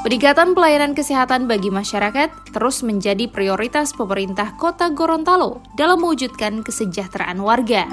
Peningkatan pelayanan kesehatan bagi masyarakat terus menjadi prioritas pemerintah Kota Gorontalo dalam mewujudkan kesejahteraan warga.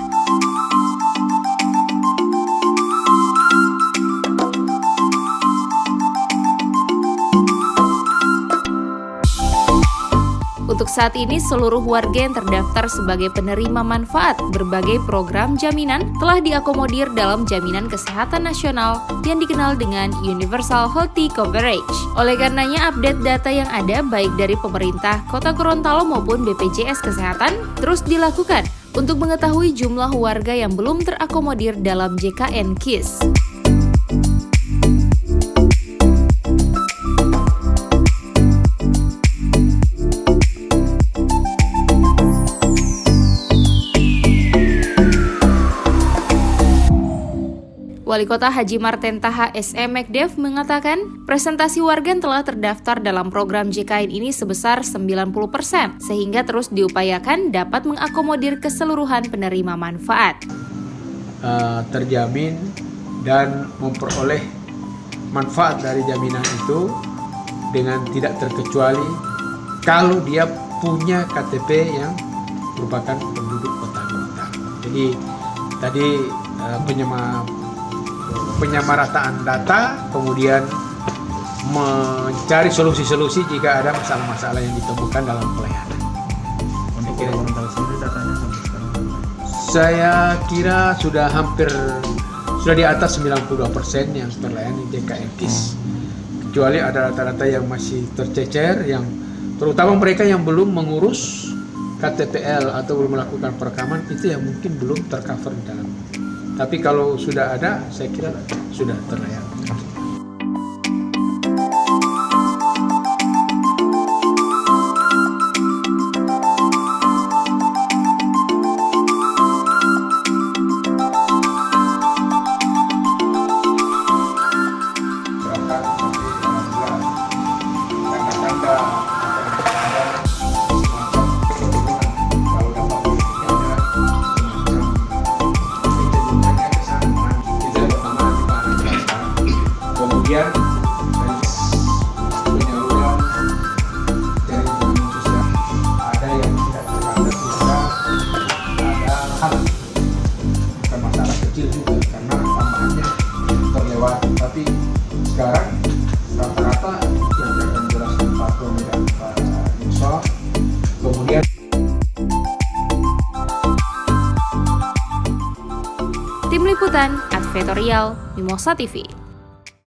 Untuk saat ini, seluruh warga yang terdaftar sebagai penerima manfaat berbagai program jaminan telah diakomodir dalam Jaminan Kesehatan Nasional yang dikenal dengan Universal Healthy Coverage. Oleh karenanya, update data yang ada baik dari pemerintah Kota Gorontalo maupun BPJS Kesehatan terus dilakukan untuk mengetahui jumlah warga yang belum terakomodir dalam JKN KIS. Wali Kota Haji Marten Taha SM Mekdev mengatakan presentasi warga yang telah terdaftar dalam program JKN ini sebesar 90%, sehingga terus diupayakan dapat mengakomodir keseluruhan penerima manfaat. Terjamin dan memperoleh manfaat dari jaminan itu dengan tidak terkecuali kalau dia punya KTP yang merupakan penduduk Kota Gorontalo. Jadi tadi penyamarataan data, kemudian mencari solusi-solusi jika ada masalah-masalah yang ditemukan dalam pelayanan. Untuk Gorontalo sendiri datanya sampai sekarang? Saya kira sudah di atas 92% yang terlayani JKN KIS. Kecuali ada rata-rata yang masih tercecer, yang terutama mereka yang belum mengurus KTPL atau belum melakukan perekaman, itu yang mungkin belum tercover di dalam. Tapi kalau sudah ada, saya kira sudah terlayani. Kemudian penyaluran dari bantuan sosial ada yang tidak tercover, juga ada hal bukan masalah kecil juga karena tambahannya terlewat. Tapi sekarang rata-rata yang akan jelaskan Pak Tommy dan Pak Insya. Kemudian Tim Liputan Advertorial Mimosa TV.